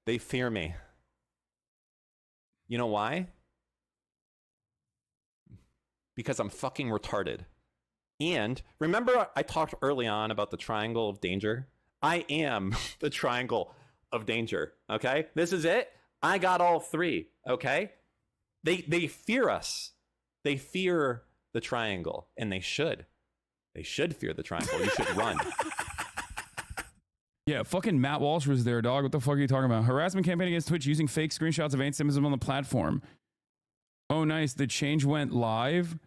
They fear me. You know why? Because I'm fucking retarded. And remember I talked early on about the triangle of danger? I am the triangle of danger, okay? This is it. I got all three, okay? They fear us. They fear the triangle, and they should. They should fear the triangle. You should run. Yeah, fucking Matt Walsh was there, dog. What the fuck are you talking about? Harassment campaign against Twitch using fake screenshots of anti-Semitism on the platform. Oh, nice. The change went live.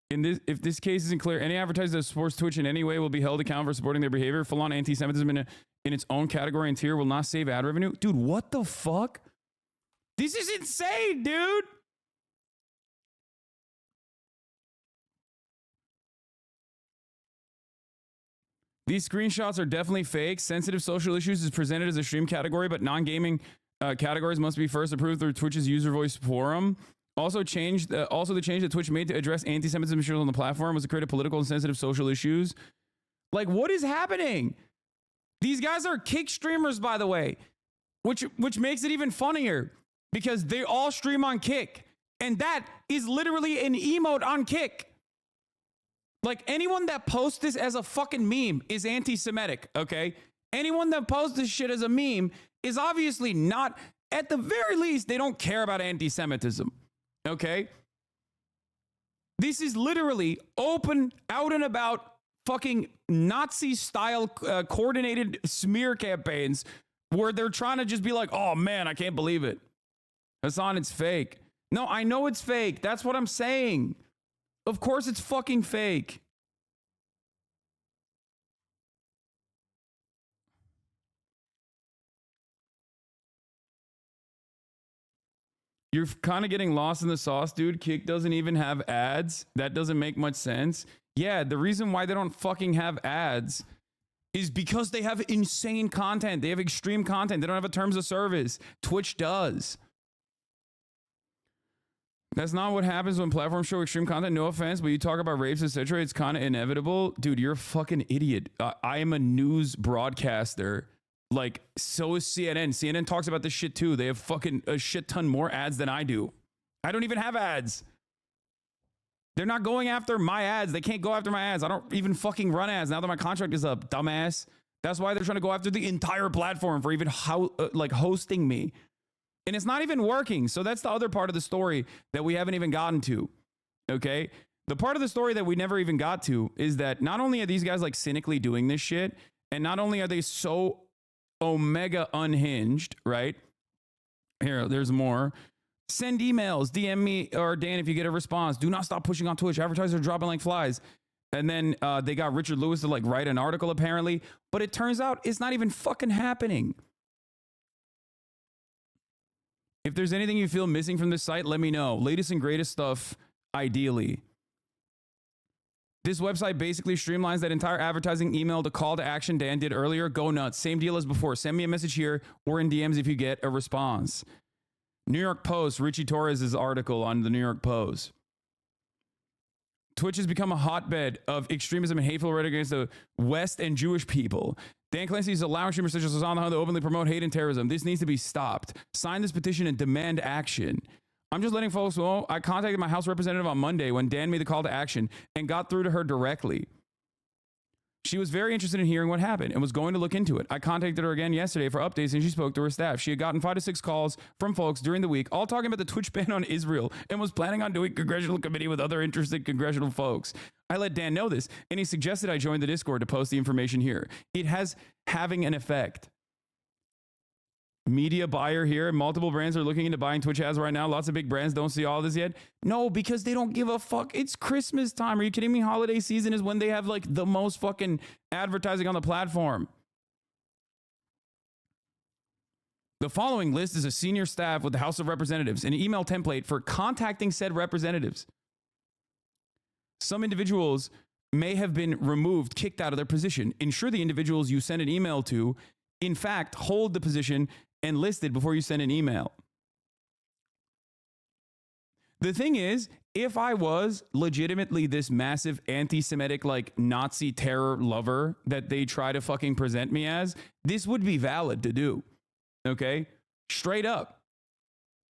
If this case isn't clear, any advertiser that supports Twitch in any way will be held accountable for supporting their behavior. Full-on anti-Semitism in its own category and tier will not save ad revenue. Dude, what the fuck? This is insane, dude. These screenshots are definitely fake. Sensitive social issues is presented as a stream category, but non-gaming categories must be first approved through Twitch's user voice forum. Also, the change that Twitch made to address anti-Semitism issues on the platform was to create political and sensitive social issues. Like, what is happening? These guys are Kick streamers, by the way, which makes it even funnier because they all stream on Kick, and that is literally an emote on Kick. Like, anyone that posts this as a fucking meme is anti-Semitic, okay? Anyone that posts this shit as a meme is obviously not, at the very least, they don't care about anti-Semitism, okay? This is literally open, out and about, fucking Nazi-style coordinated smear campaigns where they're trying to just be like, oh man, I can't believe it. Hasan, it's fake. No, I know it's fake. That's what I'm saying. Of course it's fucking fake. You're kind of getting lost in the sauce, dude. Kick doesn't even have ads. That doesn't make much sense. Yeah, the reason why they don't fucking have ads is because they have insane content. They have extreme content. They don't have a terms of service. Twitch does. That's not what happens when platforms show extreme content. No offense, but you talk about rapes, etc. It's kind of inevitable. Dude, you're a fucking idiot. I am a news broadcaster. Like, so is CNN. CNN talks about this shit too. They have fucking a shit ton more ads than I do. I don't even have ads. They're not going after my ads. They can't go after my ads. I don't even fucking run ads now that my contract is up, dumbass. That's why they're trying to go after the entire platform for even hosting me. And it's not even working. So that's the other part of the story that we haven't even gotten to. Okay? The part of the story that we never even got to is that not only are these guys like cynically doing this shit, and not only are they so omega unhinged, right? Here, there's more. Send emails, DM me or Dan if you get a response. Do not stop pushing on Twitch. Advertisers are dropping like flies. And then they got Richard Lewis to like write an article apparently, but it turns out it's not even fucking happening. If there's anything you feel missing from this site, let me know. Latest and greatest stuff, ideally. This website basically streamlines that entire advertising email to call to action Dan did earlier. Go nuts. Same deal as before. Send me a message here or in DMs if you get a response. New York Post, Richie Torres' article on the New York Post. Twitch has become a hotbed of extremism and hateful rhetoric against the West and Jewish people. Dan Clancy is allowing streamers such as Hasan to openly promote hate and terrorism. This needs to be stopped. Sign this petition and demand action. I'm just letting folks know I contacted my House representative on Monday when Dan made the call to action and got through to her directly. She was very interested in hearing what happened and was going to look into it. I contacted her again yesterday for updates and she spoke to her staff. She had gotten 5 to 6 calls from folks during the week, all talking about the Twitch ban on Israel and was planning on doing congressional committee with other interested congressional folks. I let Dan know this and he suggested I join the Discord to post the information here. It has having an effect. Media buyer here. Multiple brands are looking into buying Twitch ads right now. Lots of big brands don't see all this yet. No, because they don't give a fuck. It's Christmas time. Are you kidding me? Holiday season is when they have like the most fucking advertising on the platform. The following list is a senior staff with the House of Representatives, an email template for contacting said representatives. Some individuals may have been removed, kicked out of their position. Ensure the individuals you send an email to, in fact, hold the position and listed before you send an email. The thing is, if I was legitimately this massive anti-Semitic, like Nazi terror lover that they try to fucking present me as, this would be valid to do. Okay? Straight up.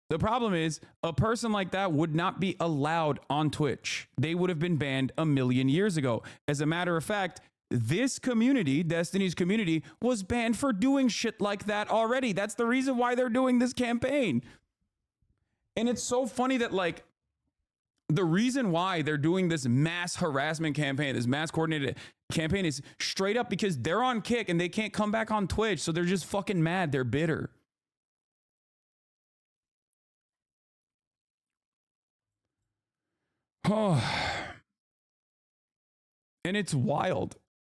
The problem is a person like that would not be allowed on Twitch. They would have been banned a million years ago. As a matter of fact, this community, Destiny's community, was banned for doing shit like that already. That's the reason why they're doing this campaign. And it's so funny that, like, the reason why they're doing this mass harassment campaign, this mass coordinated campaign, is straight up because they're on Kick and they can't come back on Twitch. So they're just fucking mad. They're bitter. Oh. And it's wild.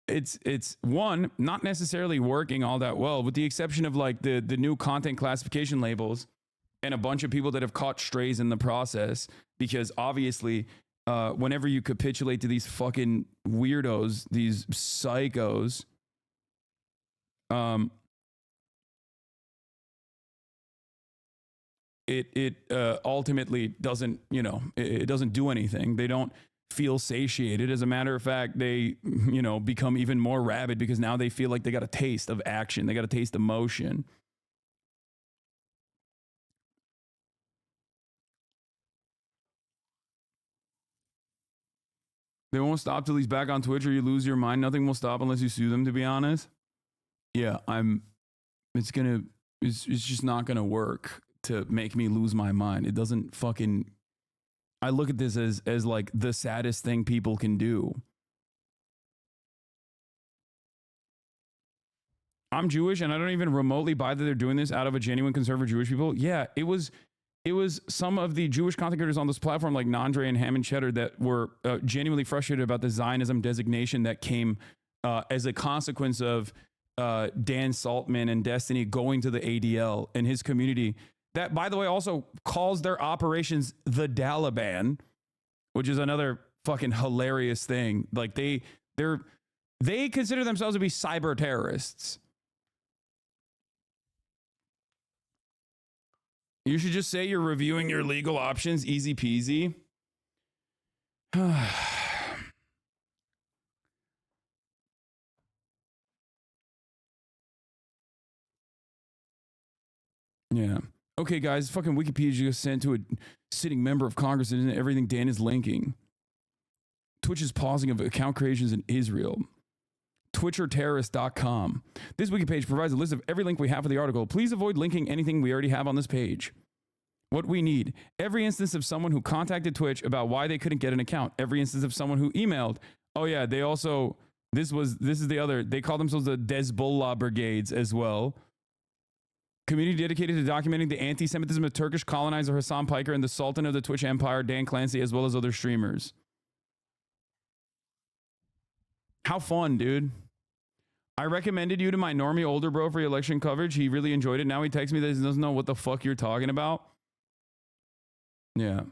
It's one, not necessarily working all that well, with the exception of like the new content classification labels and a bunch of people that have caught strays in the process, because obviously whenever you capitulate to these fucking weirdos, these psychos, it ultimately doesn't, you know, it doesn't do anything. They don't feel satiated. As a matter of fact, they, you know, become even more rabid because now they feel like they got a taste of action. They got a taste of motion. They won't stop till he's back on Twitch or you lose your mind. Nothing will stop unless you sue them, to be honest. Yeah, it's just not gonna work to make me lose my mind. It doesn't fucking, I look at this as like the saddest thing people can do. I'm Jewish and I don't even remotely buy that they're doing this out of a genuine concern for Jewish people. Yeah, it was some of the Jewish content creators on this platform, like Nandre and Hammond Cheddar, that were genuinely frustrated about the Zionism designation that came as a consequence of Dan Saltman and Destiny going to the ADL and his community. That, by the way, also calls their operations the Taliban, which is another fucking hilarious thing. Like they consider themselves to be cyber terrorists. You should just say you're reviewing your legal options, easy peasy. Yeah. Okay, guys, fucking Wikipedia just sent to a sitting member of Congress and everything Dan is linking. Twitch is pausing of account creations in Israel. twitcherterrorist.com. This wiki page provides a list of every link we have for the article. Please avoid linking anything we already have on this page. What we need: every instance of someone who contacted Twitch about why they couldn't get an account. Every instance of someone who emailed. Oh yeah, they also, this is the other, they call themselves the Hezbollah brigades as well. Community dedicated to documenting the anti-Semitism of Turkish colonizer Hasan Piker and the Sultan of the Twitch Empire, Dan Clancy, as well as other streamers. How fun, dude. I recommended you to my normie older bro for your election coverage. He really enjoyed it. Now he texts me that he doesn't know what the fuck you're talking about. Yeah.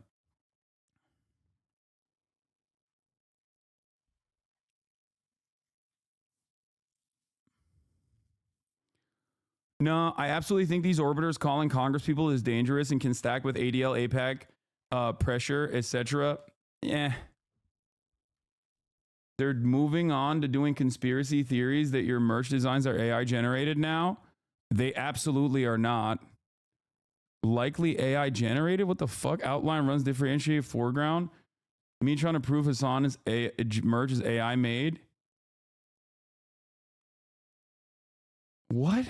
No, I absolutely think these orbiters calling Congress people is dangerous and can stack with ADL, APAC, pressure, etc. Yeah. They're moving on to doing conspiracy theories that your merch designs are AI generated now. They absolutely are not. Likely AI generated? What the fuck? Outline runs differentiate foreground. Me trying to prove Hasan is merch is AI made. What?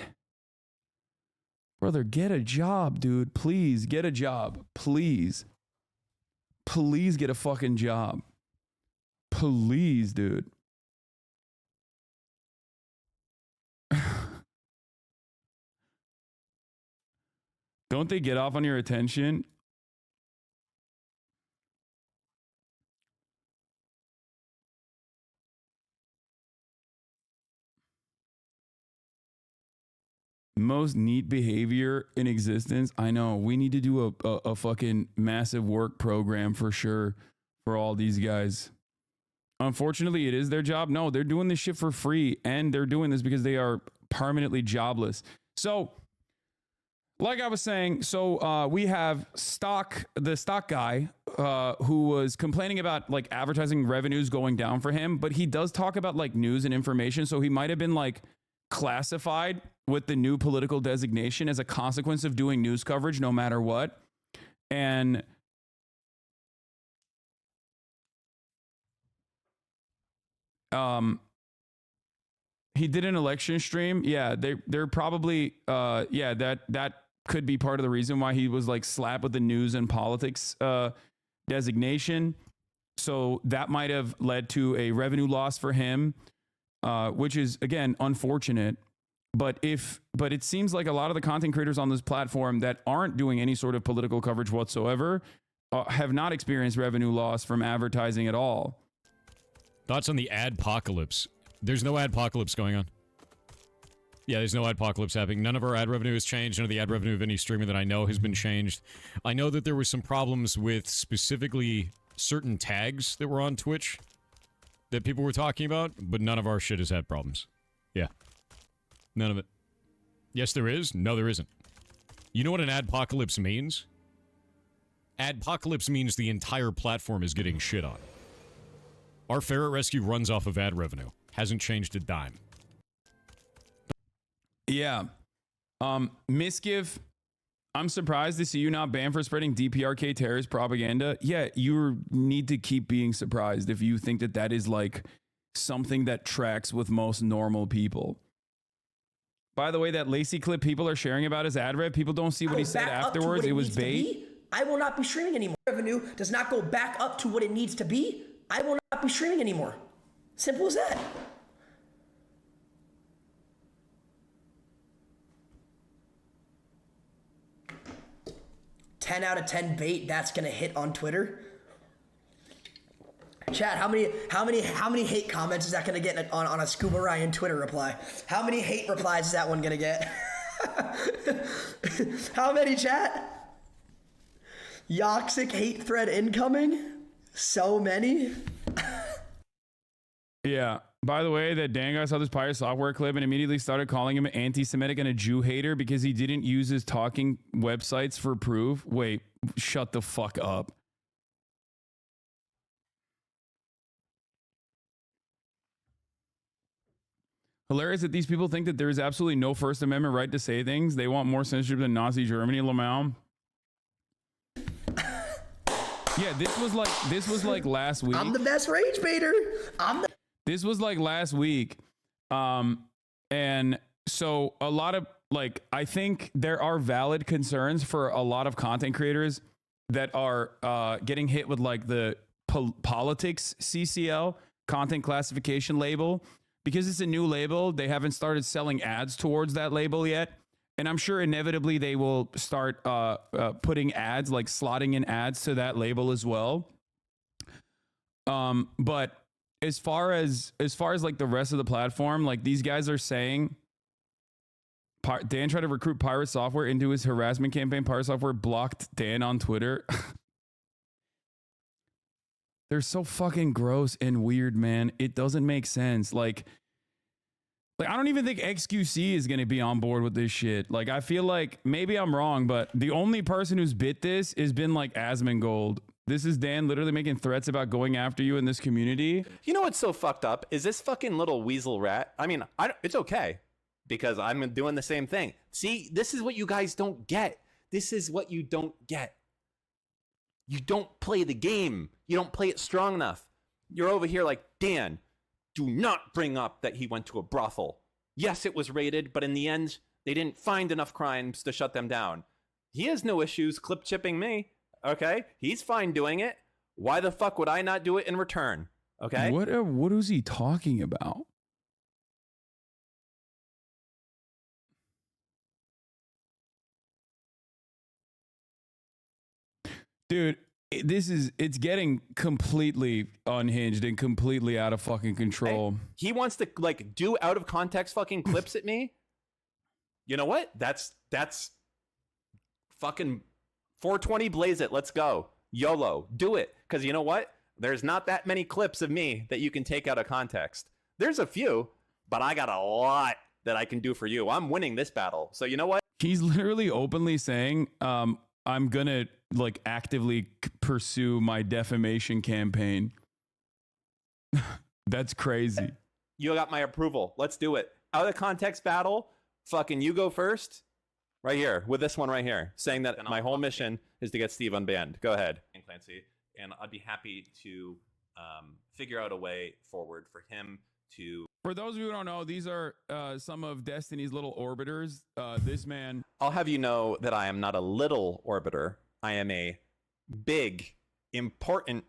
Brother, get a job, dude. Please get a job. Please. Please get a fucking job. Please, dude. Don't they get off on your attention? Most neat behavior in existence. I know. We need to do a fucking massive work program for sure for all these guys. Unfortunately, it is their job. No, they're doing this shit for free, and they're doing this because they are permanently jobless. So, like I was saying, we have the stock guy who was complaining about like advertising revenues going down for him, but he does talk about like news and information. So he might have been like classified with the new political designation as a consequence of doing news coverage no matter what. And he did an election stream. Yeah, they're probably that could be part of the reason why he was like slapped with the news and politics designation. So that might have led to a revenue loss for him, which is again unfortunate. But it seems like a lot of the content creators on this platform that aren't doing any sort of political coverage whatsoever have not experienced revenue loss from advertising at all. Thoughts on the adpocalypse? There's no adpocalypse going on. Yeah, there's no adpocalypse happening. None of our ad revenue has changed. None of the ad revenue of any streamer that I know has been changed. I know that there were some problems with specifically certain tags that were on Twitch that people were talking about, but none of our shit has had problems. Yeah. None of it. Yes, there is. No, there isn't. You know what an adpocalypse means? Adpocalypse means the entire platform is getting shit on. Our ferret rescue runs off of ad revenue. Hasn't changed a dime. Yeah. Misgive, I'm surprised to see you not banned for spreading DPRK terrorist propaganda. Yeah, you need to keep being surprised if you think that that is like something that tracks with most normal people. By the way, that Lacey clip people are sharing about his ad rev, people don't see what he said afterwards. It was bait. I will not be streaming anymore. Revenue does not go back up to what it needs to be. I will not be streaming anymore. Simple as that. "10 out of 10 bait, that's gonna hit on Twitter." Chat, how many hate comments is that gonna get on a Scuba Ryan Twitter reply? How many hate replies is that one gonna get? How many, chat? Yoxic hate thread incoming? So many? Yeah. By the way, that Dan guy saw this Pirate Software clip and immediately started calling him anti-Semitic and a Jew hater because he didn't use his talking websites for proof. Wait, shut the fuck up. Hilarious that these people think that there is absolutely no First Amendment right to say things. They want more censorship than Nazi Germany, Lamau. Yeah, this was like last week. I'm the best rage baiter. This was like last week. And so a lot of like, I think there are valid concerns for a lot of content creators that are getting hit with like the politics CCL, content classification label, because it's a new label. They haven't started selling ads towards that label yet. And I'm sure inevitably they will start putting ads, like slotting in ads to that label as well. But as far as like the rest of the platform, like these guys are saying, Dan tried to recruit Pirate Software into his harassment campaign. Pirate Software blocked Dan on Twitter. They're so fucking gross and weird, man. It doesn't make sense. Like I don't even think XQC is going to be on board with this shit. Like, I feel like maybe I'm wrong, but the only person who's bit this has been like Asmongold. This is Dan literally making threats about going after you in this community. You know what's so fucked up is this fucking little weasel rat. I mean, it's okay because I'm doing the same thing. See, this is what you guys don't get. This is what you don't get. You don't play the game. You don't play it strong enough. You're over here like, Dan, do not bring up that he went to a brothel. Yes, it was raided, but in the end, they didn't find enough crimes to shut them down. He has no issues clip chipping me. Okay? He's fine doing it. Why the fuck would I not do it in return? Okay? What is he talking about? Dude, it's getting completely unhinged and completely out of fucking control. Hey, he wants to like do out of context fucking clips at me. You know what? That's fucking 420 blaze it. Let's go. YOLO. Do it. Because you know what? There's not that many clips of me that you can take out of context. There's a few, but I got a lot that I can do for you. I'm winning this battle. So you know what? He's literally openly saying, I'm gonna like actively pursue my defamation campaign. That's crazy. You got my approval. Let's do it. out of context battle, fucking you go first. Right here, with this one right here, saying that my whole mission is to get Steve unbanned. Go ahead. Clancy, and I'd be happy to figure out a way forward for him to... For those of you who don't know, these are some of Destiny's little orbiters. This man... I'll have you know that I am not a little orbiter. I am a big, important,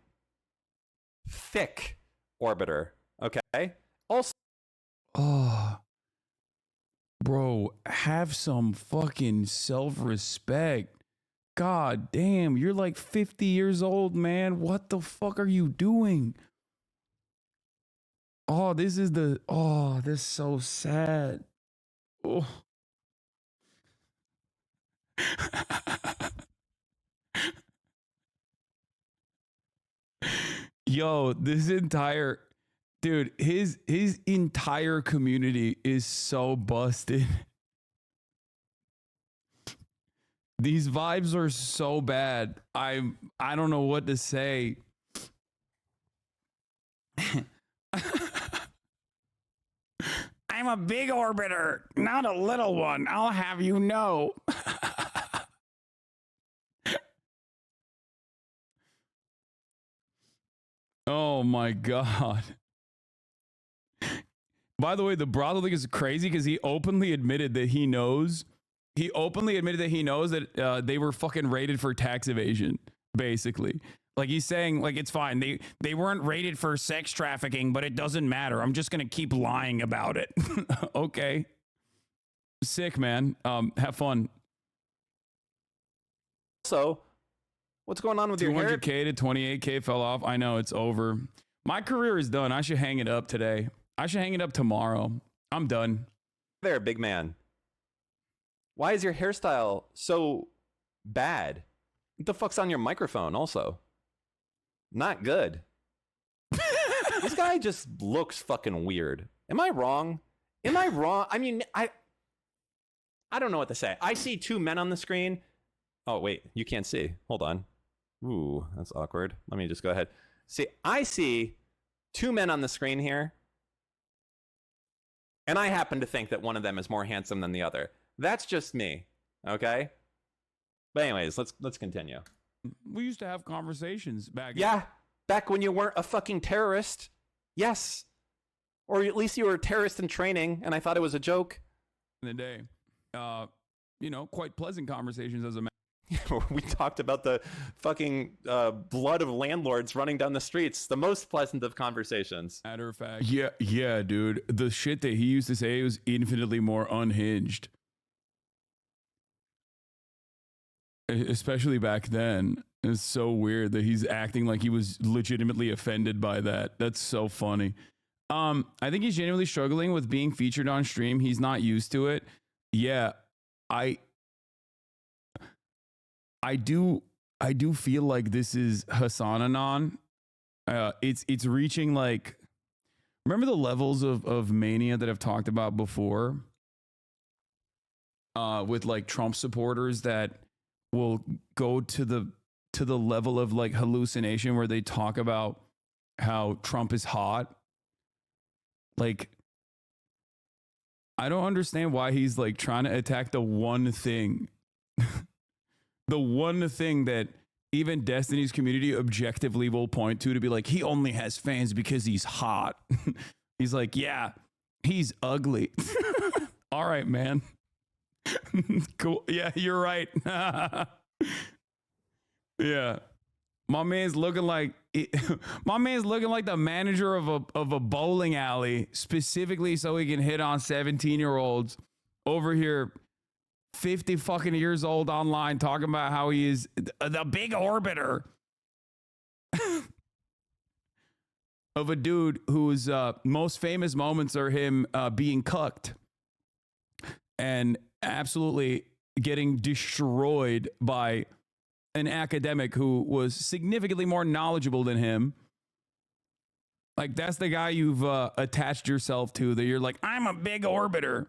thick orbiter. Okay? Also... Oh... Bro, have some fucking self-respect. God damn, you're like 50 years old, man. What the fuck are you doing? Oh, this is so sad. Oh. Yo, this entire... Dude, his entire community is so busted. These vibes are so bad. I don't know what to say. I'm a big orbiter, not a little one. I'll have you know. Oh my God. By the way, the brothel thing is crazy because he openly admitted that he knows. He openly admitted that he knows that they were fucking raided for tax evasion, basically. Like he's saying, like, it's fine. They weren't raided for sex trafficking, but it doesn't matter. I'm just going to keep lying about it. Okay. Sick, man. Have fun. So, what's going on with your hair? 200K to 28K fell off. I know, it's over. My career is done. I should hang it up today. I should hang it up tomorrow. I'm done. There, big man. Why is your hairstyle so bad? What the fuck's on your microphone also? Not good. This guy just looks fucking weird. Am I wrong? Am I wrong? I mean, I don't know what to say. I see two men on the screen. Oh, wait, you can't see. Hold on. Ooh, that's awkward. Let me just go ahead. See, I see two men on the screen here. And I happen to think that one of them is more handsome than the other. That's just me, okay? But anyways, let's continue. We used to have conversations back. Yeah, back when you weren't a fucking terrorist. Yes. Or at least you were a terrorist in training, and I thought it was a joke. In the day. You know, quite pleasant conversations as a man. We talked about the fucking blood of landlords running down the streets. The most pleasant of conversations. Matter of fact. Yeah, dude. The shit that he used to say was infinitely more unhinged. Especially back then. It's so weird that he's acting like he was legitimately offended by that. That's so funny. I think he's genuinely struggling with being featured on stream. He's not used to it. Yeah, I do feel like this is HasanAbi. It's reaching, like, remember the levels of mania that I've talked about before? With like Trump supporters that will go to the level of like hallucination where they talk about how Trump is hot. Like, I don't understand why he's like trying to attack the one thing. The one thing that even Destiny's community objectively will point to be like, he only has fans because he's hot. He's like, yeah, he's ugly. All right, man. Cool. Yeah, you're right. Yeah. My man's looking like the manager of a bowling alley, specifically so he can hit on 17-year-olds over here. 50 fucking years old online talking about how he is the big orbiter of a dude whose most famous moments are him being cucked and absolutely getting destroyed by an academic who was significantly more knowledgeable than him. Like, that's the guy you've attached yourself to, that you're like, I'm a big orbiter.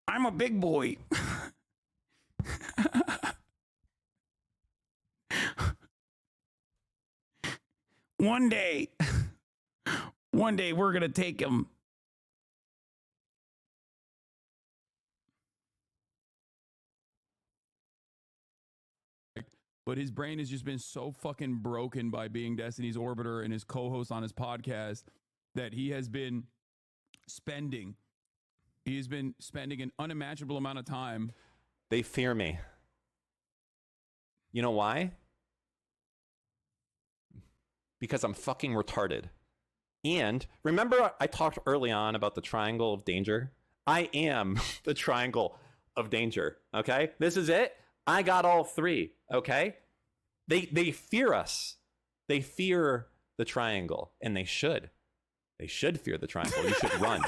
I'm a big boy. One day we're gonna take him. But his brain has just been so fucking broken by being Destiny's Orbiter and his co-host on his podcast that he has been spending an unimaginable amount of time. They fear me. You know why? Because I'm fucking retarded. And remember I talked early on about the triangle of danger? I am the triangle of danger, okay? This is it. I got all three, okay? They fear us. They fear the triangle, and they should. They should fear the triangle. You should run.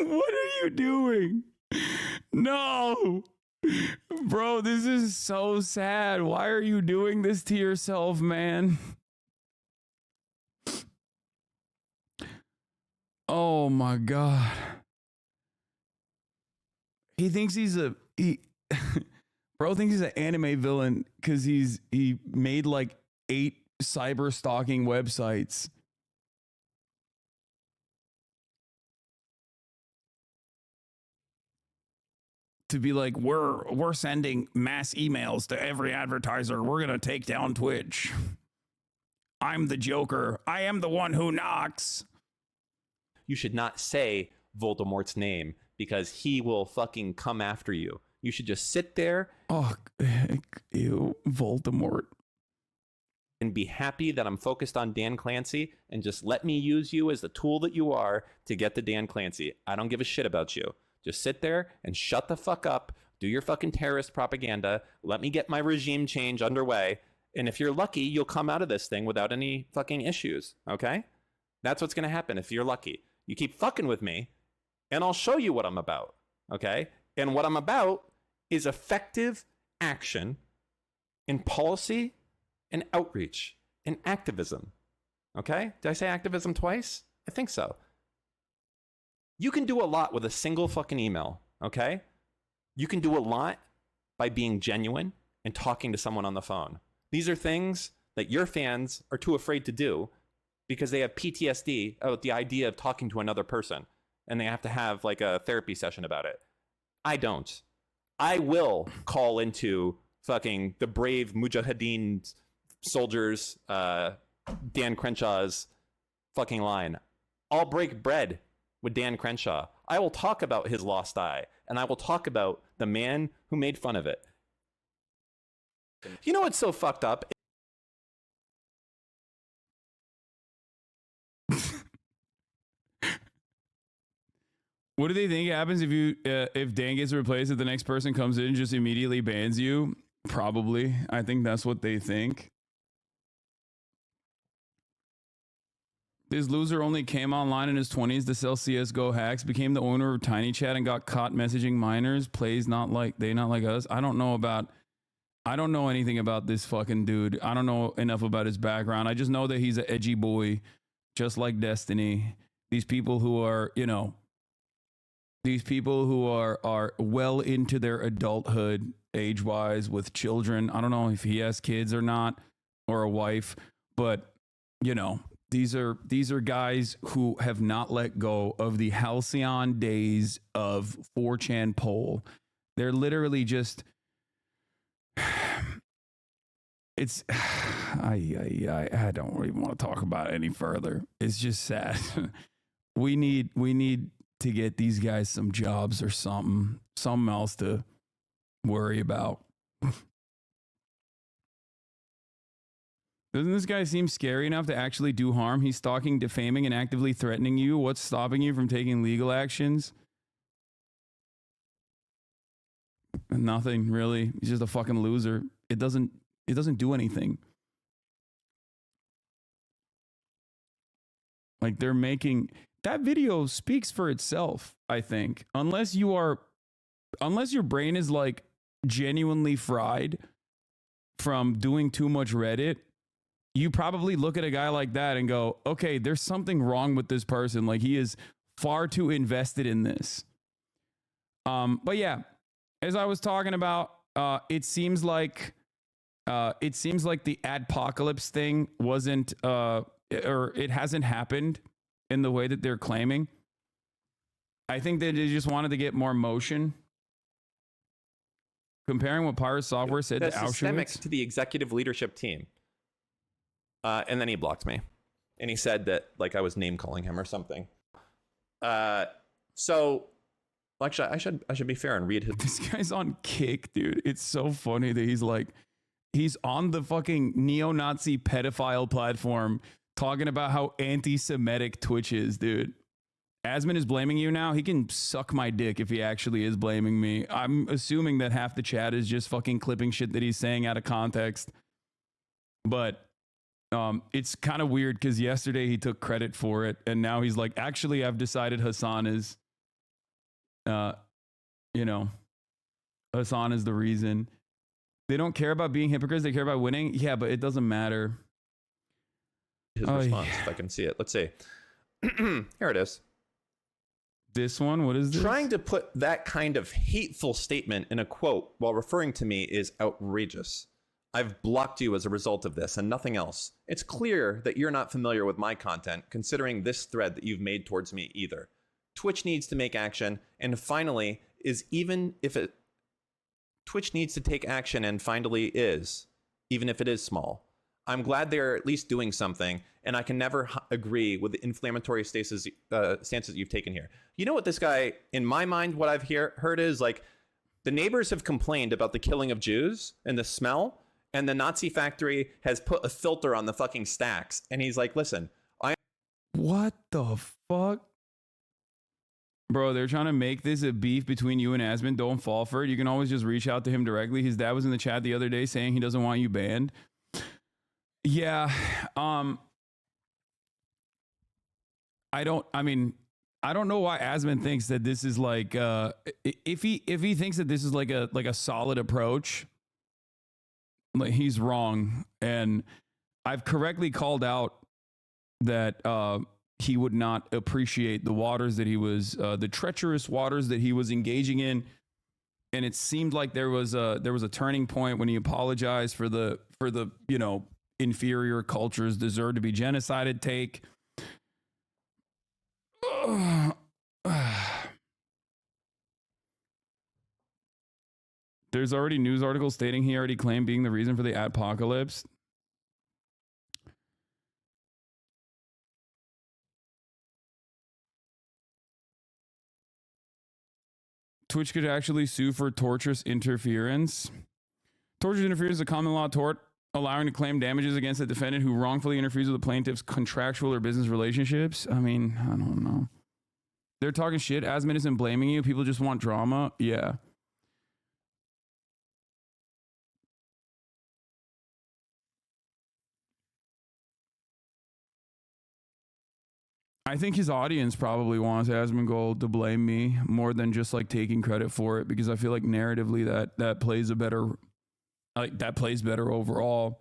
What are you doing? No. Bro, this is so sad. Why are you doing this to yourself, man? Oh my God. He thinks bro thinks he's an anime villain because he made like 8 cyber stalking websites. To be like, we're sending mass emails to every advertiser. We're gonna take down Twitch. I'm the Joker. I am the one who knocks. You should not say Voldemort's name because he will fucking come after you. You should just sit there. Oh, ew, Voldemort. And be happy that I'm focused on Dan Clancy and just let me use you as the tool that you are to get to Dan Clancy. I don't give a shit about you. Just sit there and shut the fuck up. Do your fucking terrorist propaganda. Let me get my regime change underway. And if you're lucky, you'll come out of this thing without any fucking issues. Okay? That's what's going to happen if you're lucky. You keep fucking with me and I'll show you what I'm about. Okay? And what I'm about is effective action in policy and outreach and activism. Okay? Did I say activism twice? I think so. You can do a lot with a single fucking email, okay? You can do a lot by being genuine and talking to someone on the phone. These are things that your fans are too afraid to do because they have PTSD about the idea of talking to another person and they have to have like a therapy session about it. I don't. I will call into fucking the brave Mujahideen soldiers, Dan Crenshaw's fucking line. I'll break bread with Dan Crenshaw. I will talk about his lost eye, and I will talk about the man who made fun of it. You know what's so fucked up? What do they think happens if Dan gets replaced, if the next person comes in and just immediately bans you? Probably. I think that's what they think. This loser only came online in his 20s to sell CSGO hacks, became the owner of Tiny Chat, and got caught messaging minors. Plays not like us. I don't know anything about this fucking dude. I don't know enough about his background. I just know that he's an edgy boy, just like Destiny. These people who are, are well into their adulthood, age-wise, with children. I don't know if he has kids or not, or a wife, but these are guys who have not let go of the halcyon days of 4chan poll. They're literally just, it's, I don't even want to talk about it any further. It's just sad. We need to get these guys some jobs or something else to worry about. Doesn't this guy seem scary enough to actually do harm? He's stalking, defaming, and actively threatening you. What's stopping you from taking legal actions? Nothing, really. He's just a fucking loser. It doesn't do anything. Like, they're making that video speaks for itself, I think. Unless your brain is like genuinely fried from doing too much Reddit, you probably look at a guy like that and go, okay, there's something wrong with this person. Like, he is far too invested in this. But yeah, as I was talking about, it seems like the adpocalypse thing wasn't, or it hasn't happened in the way that they're claiming. I think that they just wanted to get more motion. Comparing what Pirate Software said to systemic Auschwitz. to the executive leadership team. And then he blocked me. And he said that like I was name calling him or something. So actually I should be fair and read his. This guy's on Kick, dude. It's so funny that he's on the fucking neo-Nazi pedophile platform talking about how anti-Semitic Twitch is, dude. Asman is blaming you now. He can suck my dick if he actually is blaming me. I'm assuming that half the chat is just fucking clipping shit that he's saying out of context. But it's kind of weird because yesterday he took credit for it, and now he's like, actually, I've decided Hasan is, Hasan is the reason. They don't care about being hypocrites. They care about winning. Yeah, but it doesn't matter. His response, if I can see it. Let's see. Here it is. This one, what is this? Trying to put that kind of hateful statement in a quote while referring to me is outrageous. I've blocked you as a result of this and nothing else. It's clear that you're not familiar with my content, considering this thread that you've made towards me either. Twitch needs to make action, and finally, Twitch needs to take action, and finally is, even if it is small. I'm glad they're at least doing something, and I can never agree with the inflammatory stances you've taken here. You know what this guy, in my mind, what I've heard is like, the neighbors have complained about the killing of Jews and the smell, and the Nazi factory has put a filter on the fucking stacks. And he's like, listen, what the fuck? Bro, they're trying to make this a beef between you and Asman. Don't fall for it. You can always just reach out to him directly. His dad was in the chat the other day saying he doesn't want you banned. Yeah. I don't know why Asman thinks that this is like, if he thinks that this is like a solid approach, like he's wrong. And I've correctly called out that, he would not appreciate the waters that he was, the treacherous waters that he was engaging in. And it seemed like there was a turning point when he apologized for the, inferior cultures deserve to be genocided take. There's already news articles stating he already claimed being the reason for the adpocalypse. Twitch could actually sue for torturous interference. Torturous interference is a common law tort allowing to claim damages against a defendant who wrongfully interferes with the plaintiff's contractual or business relationships. I mean, I don't know. They're talking shit. Asman isn't blaming you. People just want drama. Yeah. I think his audience probably wants Asmongold to blame me more than just like taking credit for it, because I feel like narratively that plays better overall.